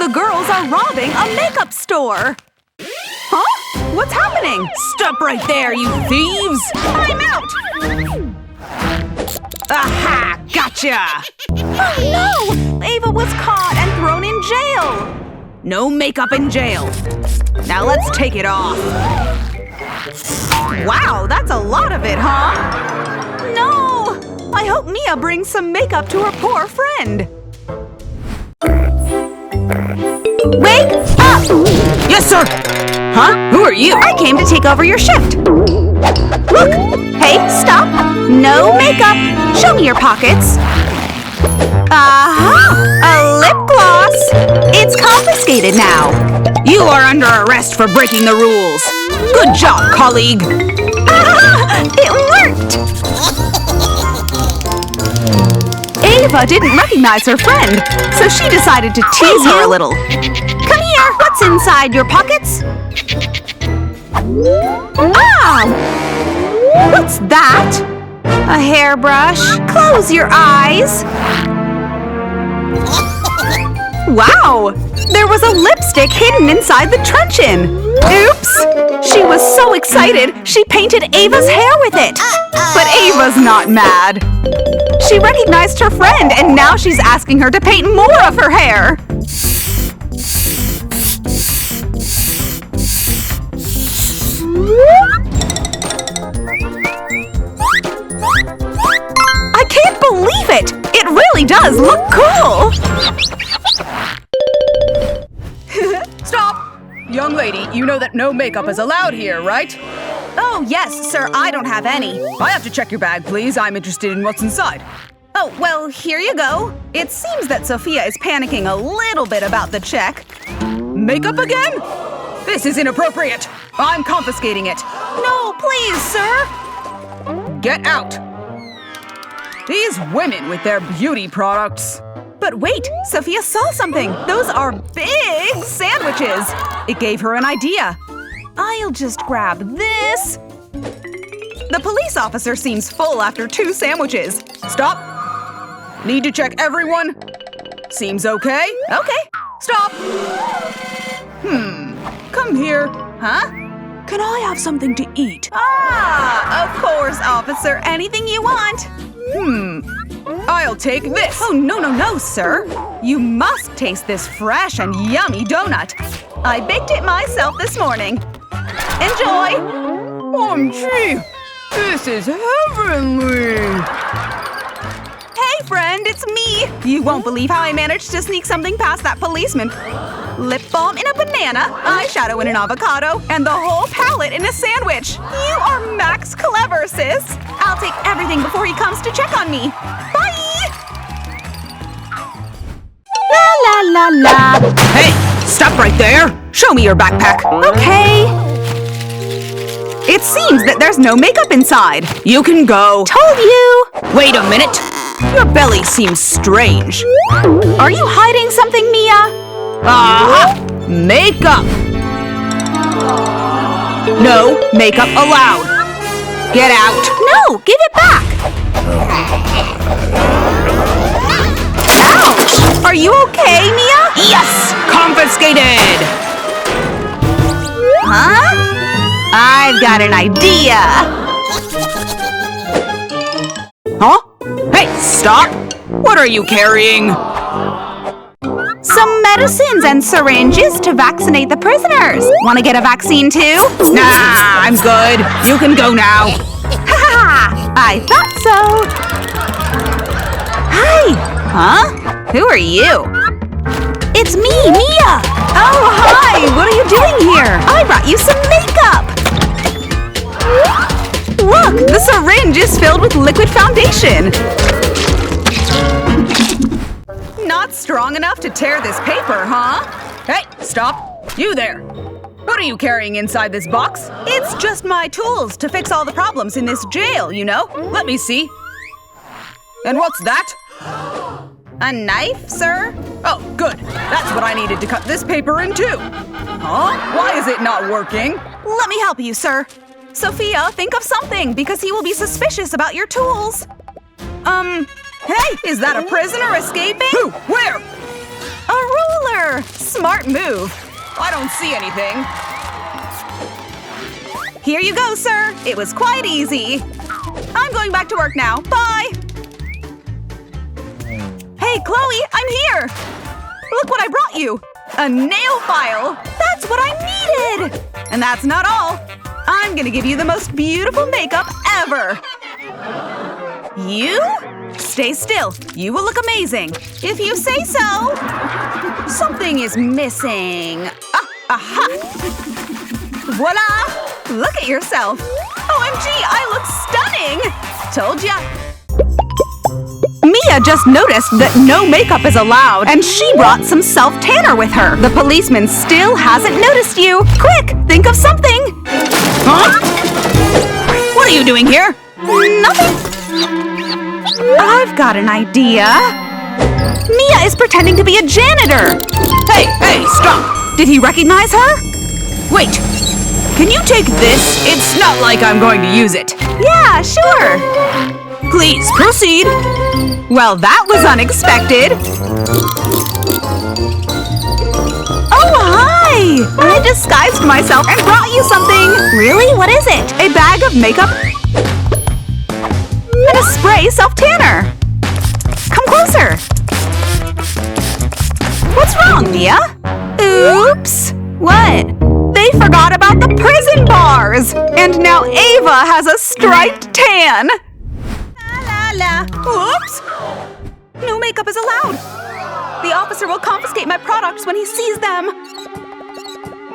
The girls are robbing a makeup store! Huh? What's happening? Stop right there, you thieves! I'm out! Aha! Gotcha! Oh no! Ava was caught and thrown in jail! No makeup in jail. Now let's take it off. Wow, that's a lot of it, huh? No! I hope Mia brings some makeup to her poor friend. Wake up! Yes, sir! Huh? Who are you? I came to take over your shift. Look! Hey, stop! No makeup! Show me your pockets. Aha! A lip gloss! It's confiscated now. You are under arrest for breaking the rules. Good job, colleague. Ah! It worked! Ava didn't recognize her friend, so she decided to tease her a little. Come here! What's inside your pockets? Ah! What's that? A hairbrush? Close your eyes. Wow! There was a lipstick hidden inside the truncheon! Oops! She was so excited, she painted Ava's hair with it! But Ava's not mad! She recognized her friend, and now she's asking her to paint more of her hair! I can't believe it! It really does look cool! Stop! Young lady, you know that no makeup is allowed here, right? Oh, yes, sir, I don't have any. I have to check your bag, please. I'm interested in what's inside. Oh, well, here you go. It seems that Sophia is panicking a little bit about the check. Makeup again? This is inappropriate. I'm confiscating it. No, please, sir. Get out. These women with their beauty products. But wait, Sophia saw something! Those are big sandwiches! It gave her an idea. I'll just grab this. The police officer seems full after 2 sandwiches. Stop! Need to check everyone? Seems okay. Okay. Stop! Come here. Huh? Can I have something to eat? Ah, of course, officer. Anything you want. I'll take this! Oh, no, sir! You must taste this fresh and yummy donut! I baked it myself this morning! Enjoy! OMG! This is heavenly! Hey, friend, it's me! You won't believe how I managed to sneak something past that policeman. Lip balm in a banana, eyeshadow in an avocado, and the whole palette in a sandwich! You are max clever, sis! I'll take everything before he comes to check on me! Bye! La la la la! Hey! Stop right there! Show me your backpack! Okay! It seems that there's no makeup inside! You can go! Told you! Wait a minute! Your belly seems strange. Are you hiding something, Mia? Aha! Makeup! No makeup allowed! Get out! No! Give it back! Ouch! Are you okay, Mia? Yes! Confiscated! Huh? I've got an idea! Huh? Hey, stop! What are you carrying? Some medicines and syringes to vaccinate the prisoners. Want to get a vaccine too? Nah, I'm good. You can go now. Ha! I thought so. Hi. Huh? Who are you? It's me, Mia. Oh, hi. What are you doing here? I brought you some makeup. Look, the syringe is filled with liquid foundation. Not strong enough to tear this paper, huh? Hey, stop! You there! What are you carrying inside this box? It's just my tools to fix all the problems in this jail, you know? Let me see. And what's that? A knife, sir? Oh, good. That's what I needed to cut this paper in two. Huh? Why is it not working? Let me help you, sir. Sophia, think of something, because he will be suspicious about your tools. Hey, is that a prisoner escaping? Who? Where? A ruler! there. Smart move. I don't see anything. Here you go, sir. It was quite easy. I'm going back to work now. Bye. Hey, Chloe, I'm here. Look what I brought you. A nail file. That's what I needed. And that's not all. I'm gonna give you the most beautiful makeup ever. You? Stay still. You will look amazing. If you say so. Something is missing. Aha! Voila! Look at yourself. OMG, I look stunning! Told ya. Mia just noticed that no makeup is allowed, and she brought some self-tanner with her. The policeman still hasn't noticed you. Quick, think of something. Huh? What are you doing here? Nothing. I've got an idea. Mia is pretending to be a janitor. Hey, stop! Did he recognize her? Wait, can you take this? It's not like I'm going to use it. Yeah, sure. Please, proceed. Well, that was unexpected. Oh, hi! I disguised myself and brought you something. Really? What is it? A bag of makeup and a spray self-tanner. Come closer. What's wrong, Mia? Oops. What? They forgot about the prison bars! And now Ava has a striped tan! La la la. Oops! No makeup is allowed. The officer will confiscate my products when he sees them.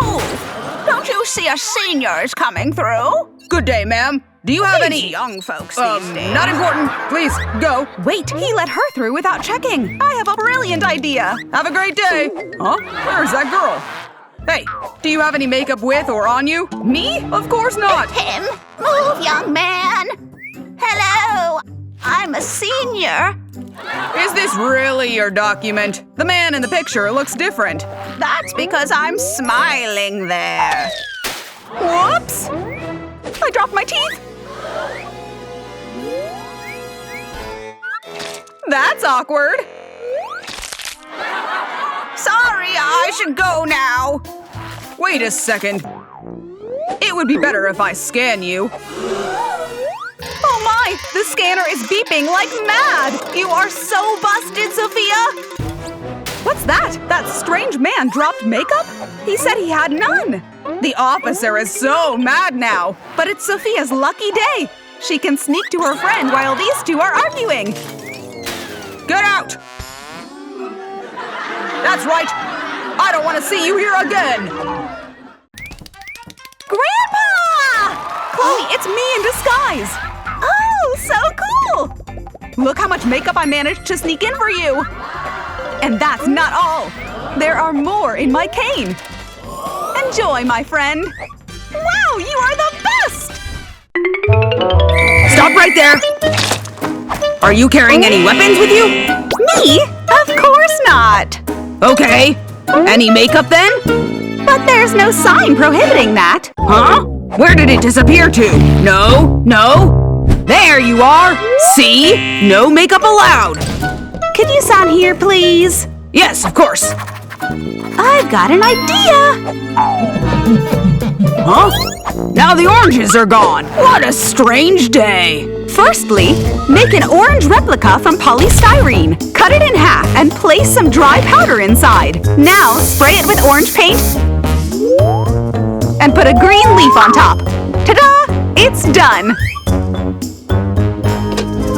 Move! Don't you see a senior is coming through? Good day, ma'am. Do you have any young folks these days? Not important. Please, go. Wait, he let her through without checking. I have a brilliant idea. Have a great day. Huh? Where's that girl? Hey, do you have any makeup with or on you? Me? Of course not. Him? Move, young man. Hello. I'm a senior. Is this really your document? The man in the picture looks different. That's because I'm smiling there. Whoops! I dropped my teeth. That's awkward. Sorry, I should go now. Wait a second. It would be better if I scan you. Oh my! The scanner is beeping like mad! You are so busted, Sophia! What's that? That strange man dropped makeup? He said he had none! The officer is so mad now! But it's Sophia's lucky day! She can sneak to her friend while these two are arguing! Get out! That's right! I don't want to see you here again! Grandpa! Chloe, it's me in disguise! Oh, so cool! Look how much makeup I managed to sneak in for you! And that's not all! There are more in my cane! Enjoy, my friend! Wow, you are the best! Stop right there! Are you carrying any weapons with you? Me? Of course not! Okay. Any makeup then? But there's no sign prohibiting that. Huh? Where did it disappear to? No. There you are! See? No makeup allowed! Could you sign here, please? Yes, of course. I've got an idea! Huh? Now the oranges are gone! What a strange day! Firstly, make an orange replica from polystyrene. Cut it in half and place some dry powder inside. Now, spray it with orange paint and put a green leaf on top. Ta-da! It's done!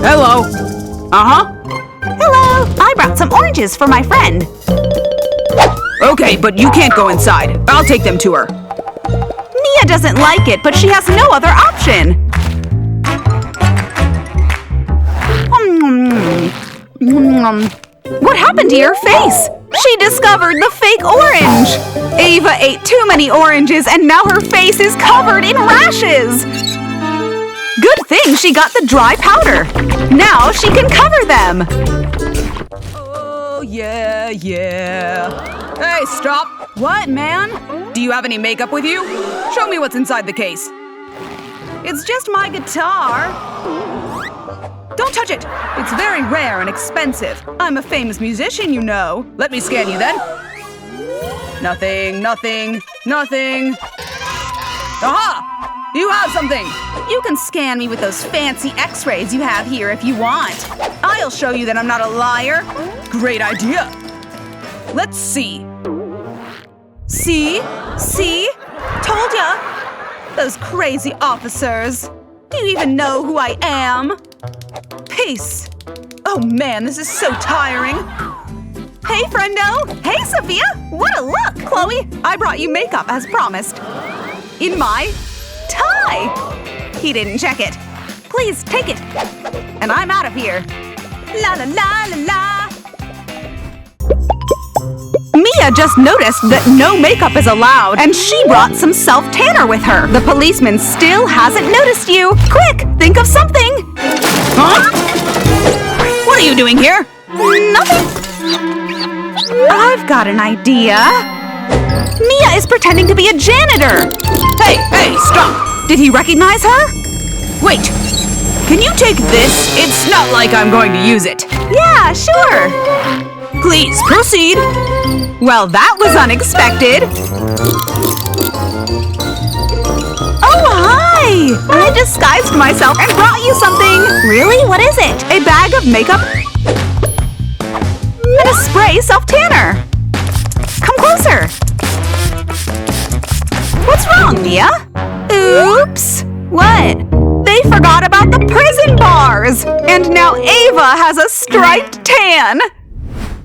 Hello. Uh-huh. Hello. I brought some oranges for my friend. Okay, but you can't go inside. I'll take them to her. Mia doesn't like it, but she has no other option. What happened to your face? She discovered the fake orange! Ava ate too many oranges and now her face is covered in rashes! Good thing she got the dry powder! Now she can cover them! Oh, yeah. Hey, stop! What, man? Do you have any makeup with you? Show me what's inside the case. It's just my guitar. Don't touch it! It's very rare and expensive. I'm a famous musician, you know. Let me scan you then. Nothing, nothing, nothing. Aha! You have something! You can scan me with those fancy x-rays you have here if you want. I'll show you that I'm not a liar. Great idea. Let's see. See? See? Told ya! Those crazy officers. Do you even know who I am? Peace. Oh man, this is so tiring. Hey, friendo! Hey, Sophia! What a look! Chloe, I brought you makeup as promised. In my tie! He didn't check it. Please, take it. And I'm out of here. La la la la la! Mia just noticed that no makeup is allowed, and she brought some self-tanner with her. The policeman still hasn't noticed you. Quick, think of something! Huh? What are you doing here? Nothing. I've got an idea. Mia is pretending to be a janitor. Hey, stop! Did he recognize her? Wait, can you take this? It's not like I'm going to use it. Yeah, sure. Please, proceed. Well, that was unexpected. Oh, hi! I disguised myself and brought you something. Really? What is it? A bag of makeup and a spray self-tanner. Come closer. What's wrong, Mia? Oops. What? They forgot about the prison bars. And now Ava has a striped tan.